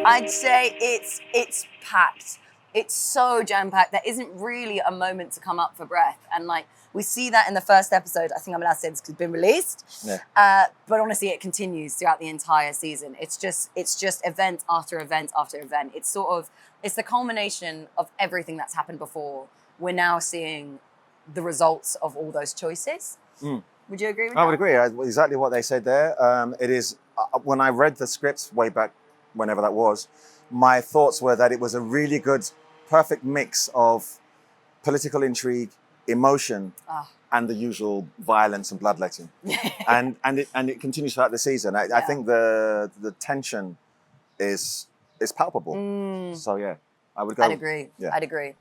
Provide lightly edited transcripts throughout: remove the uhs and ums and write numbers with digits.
I'd say it's packed. It's so jam-packed. There isn't really a moment to come up for breath. And like, we see that in the first episode. I think I'm allowed to say this because it's been released. Yeah. But honestly, it continues throughout the entire season. It's just event after event after event. It's the culmination of everything that's happened before. We're now seeing the results of all those choices. Would you agree with that? I would agree. Exactly what they said there. It is, when I read the scripts way back, whenever that was, my thoughts were that it was a really good, perfect mix of political intrigue, emotion, and the usual violence and bloodletting. and it continues throughout the season. I think the tension is palpable. So yeah, I would go. I'd agree. Yeah. I'd agree.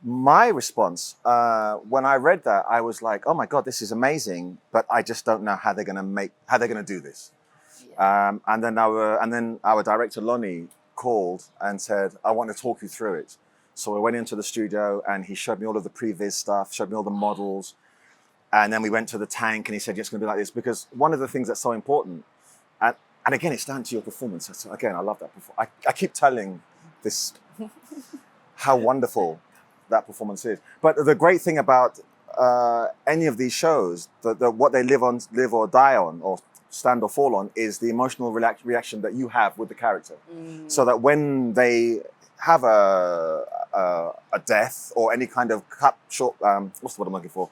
My response, when I read that, I was like, oh my God, this is amazing, but I just don't know how they're gonna do this. Yeah. And then our director, Lonnie, called and said, I want to talk you through it. So we went into the studio and he showed me all of the previs stuff, showed me all the models. And then we went to the tank and he said, it's going to be like this. Because one of the things that's so important, and again, it's down to your performance. So again, I love that. I keep telling this, how wonderful that performance is. But the great thing about any of these shows, what they live or die on, or stand or fall on, is the emotional reaction that you have with the character. So that when they have a death or any kind of what's the word I'm looking for?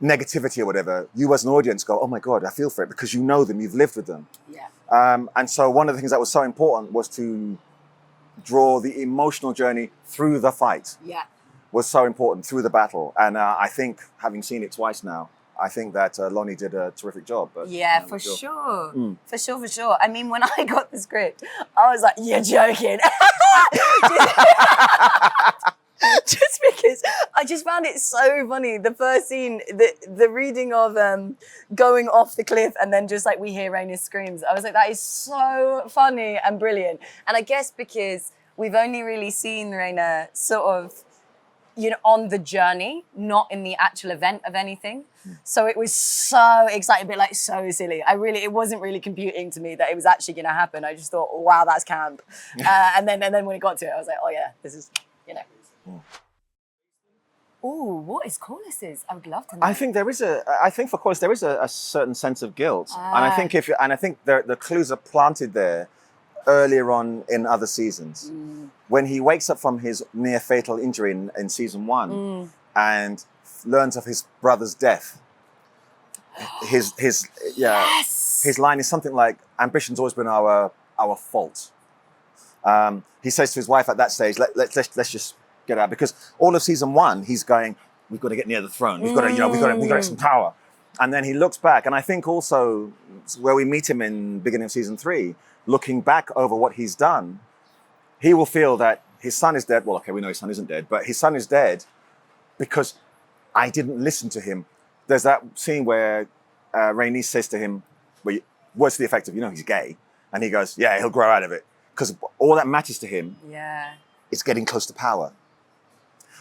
Negativity or whatever, you as an audience go, oh my God, I feel for it, because you know them, you've lived with them. Yeah. And so one of the things that was so important was to draw the emotional journey through the fight. Yeah. Was so important, through the battle. And I think, having seen it twice now, I think that Lonnie did a terrific job. But, yeah, for sure. For sure. I mean, when I got the script, I was like, you're joking. Just because I just found it so funny. The first scene, the reading of going off the cliff and then just like we hear Rhaenyra's screams. I was like, that is so funny and brilliant. And I guess because we've only really seen Rhaenyra sort of, on the journey, not in the actual event of anything. So it was so exciting, but like so silly. It wasn't really computing to me that it was actually going to happen. I just thought, wow, that's camp. And then when it got to it, I was like, oh yeah, this is, Ooh, what is Corlys's? I would love to know. I think for Corlys there is a certain sense of guilt, and I think the clues are planted there earlier on in other seasons, when he wakes up from his near fatal injury in season 1 and learns of his brother's death. His line is something like, "Ambition's always been our fault." He says to his wife at that stage, "Let's just get out," because all of season 1 he's going, "We've got to get near the throne. We've got to get some power." And then he looks back, and I think also where we meet him in beginning of season 3, looking back over what he's done, he will feel that his son is dead. Well, okay, we know his son isn't dead, but his son is dead because I didn't listen to him. There's that scene where Rhaenys says to him, words to the effect of, he's gay. And he goes, yeah, he'll grow out of it. Because all that matters to him is getting close to power.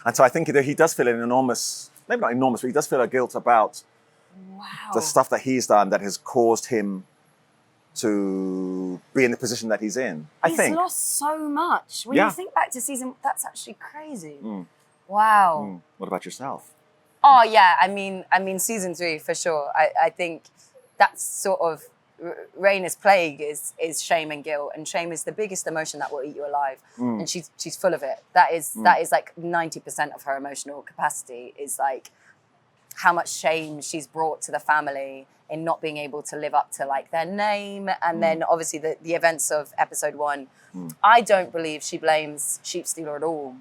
And so I think that he does feel an enormous, maybe not enormous, but he does feel a guilt about the stuff that he's done that has caused him to be in the position that he's in. He's lost so much. When you think back to season, that's actually crazy. Wow. What about yourself? Oh yeah, I mean season 3 for sure. I think that's sort of Rhaenyra's plague is shame and guilt, and shame is the biggest emotion that will eat you alive, and she's full of it. That is like 90% of her emotional capacity is like how much shame she's brought to the family in not being able to live up to like their name, and then obviously the events of episode 1. I don't believe she blames Sheepstealer at all.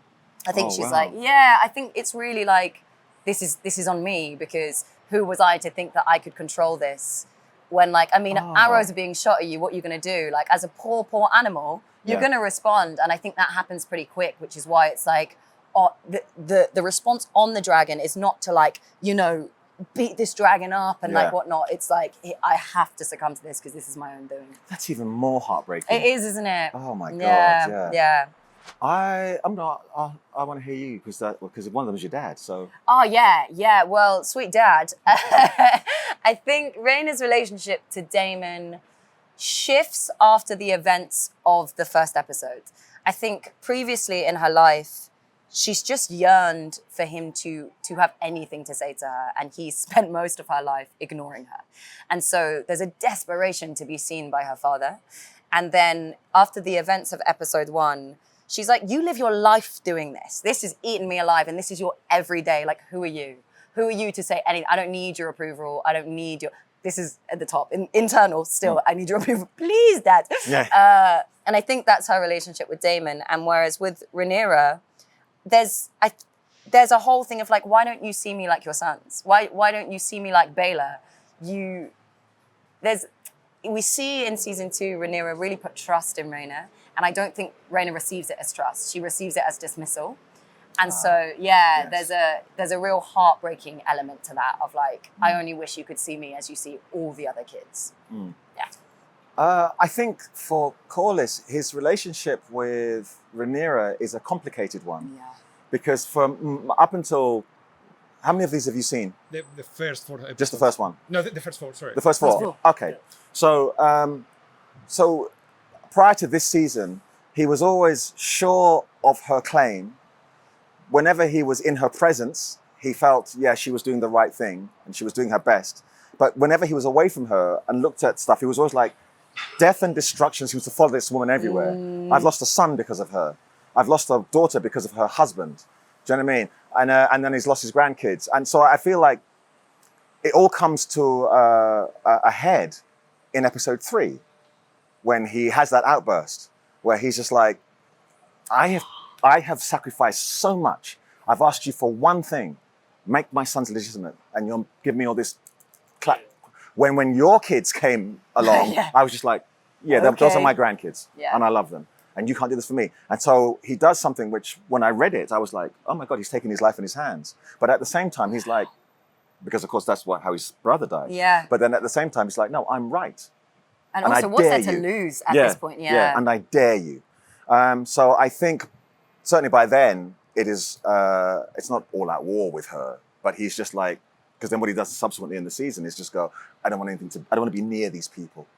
I think she's like, I think it's really like this is on me, because who was I to think that I could control this? When arrows are being shot at you, what are you going to do? Like, as a poor animal, you're going to respond. And I think that happens pretty quick, which is why it's like, the response on the dragon is not to like, beat this dragon up and like whatnot. It's like, I have to succumb to this because this is my own doing. That's even more heartbreaking. It is, isn't it? Oh my God. Yeah. I want to hear you because one of them is your dad. So. Oh yeah. Well, sweet dad. I think Rhaenyra's relationship to Daemon shifts after the events of the first episode. I think previously in her life, she's just yearned for him to have anything to say to her, and he's spent most of her life ignoring her. And so there's a desperation to be seen by her father. And then after the events of episode 1, she's like, you live your life doing this. This is eating me alive, and this is your everyday. Like, who are you? Who are you to say anything? I don't need your approval. I don't need your... This is at the top. internal still, I need your approval. Please, Dad. Yeah. And I think that's her relationship with Daemon. And whereas with Rhaenyra, there's a whole thing of like, why don't you see me like your sons? Why don't you see me like Baelor? We see in season 2, Rhaenyra really put trust in Rhaena. And I don't think Rhaena receives it as trust. She receives it as dismissal. And so, yes. there's a real heartbreaking element to that of like, I only wish you could see me as you see all the other kids. Yeah. I think for Corlys, his relationship with Rhaenyra is a complicated one. Yeah. Because from up until, how many of these have you seen? The first 4 episodes. Just the first one? No, the first 4, sorry. The first 4? Okay. Yeah. So prior to this season, he was always sure of her claim. Whenever he was in her presence, he felt, yeah, she was doing the right thing and she was doing her best. But whenever he was away from her and looked at stuff, he was always like, death and destruction seems to follow this woman everywhere. I've lost a son because of her. I've lost a daughter because of her husband. Do you know what I mean? And then he's lost his grandkids. And so I feel like it all comes to a head in episode 3 when he has that outburst where he's just like, I have sacrificed so much. I've asked you for one thing, make my sons legitimate, and you'll give me all this clap. When your kids came along, I was just like, yeah, those are my grandkids, and I love them, and you can't do this for me. And so he does something which, when I read it, I was like, oh my God, he's taking his life in his hands. But at the same time, he's like, because of course that's how his brother died. Yeah. But then at the same time, he's like, no, I'm right. And also, what's there to lose at this point? Yeah, and I dare you. So I think, certainly by then, it's not all out war with her, but he's just like, because then what he does subsequently in the season is just go, I don't want to be near these people.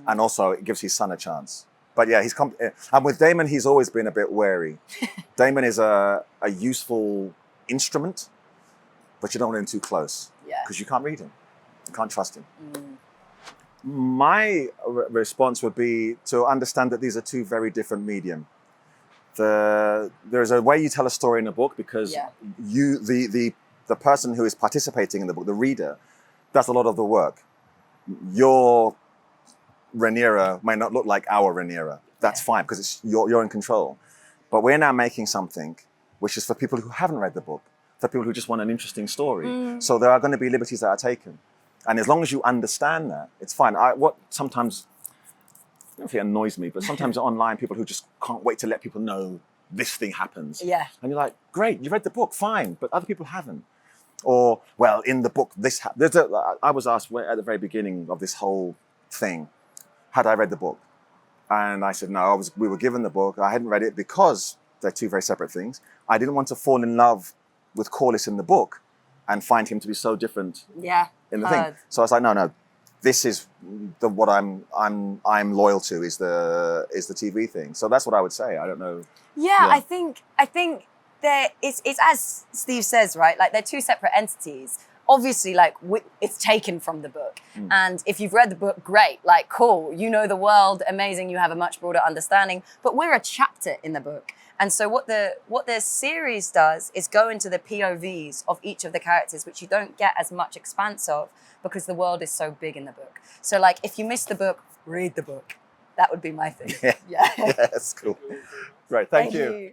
And also it gives his son a chance. But yeah, and with Daemon, he's always been a bit wary. Daemon is a useful instrument, but you don't want him too close because you can't read him. You can't trust him. My response would be to understand that these are two very different medium. There's a way you tell a story in a book because the person who is participating in the book, the reader, does a lot of the work. Your Rhaenyra may not look like our Rhaenyra. That's fine because you're in control. But we're now making something which is for people who haven't read the book, for people who just want an interesting story. So there are going to be liberties that are taken. And as long as you understand that, it's fine. What sometimes, I don't know if it annoys me, but sometimes online, people who just can't wait to let people know this thing happens. Yeah. And you're like, great, you read the book, fine, but other people haven't. Or, well, in the book, this happened. I was asked at the very beginning of this whole thing, had I read the book? And I said, no, we were given the book. I hadn't read it because they're two very separate things. I didn't want to fall in love with Corlys in the book and find him to be so different in the thing. So I was like, no, this is what I'm loyal to is the TV thing. So that's what I would say. I don't know. Yeah. I think it's as Steve says, right? Like they're two separate entities. Obviously, like it's taken from the book. And if you've read the book, great, like cool. You know the world, amazing. You have a much broader understanding. But we're a chapter in the book. And so what the series does is go into the POVs of each of the characters, which you don't get as much expanse of because the world is so big in the book. So like if you miss the book, read the book. That would be my thing. Yeah, that's cool. Right, thank you.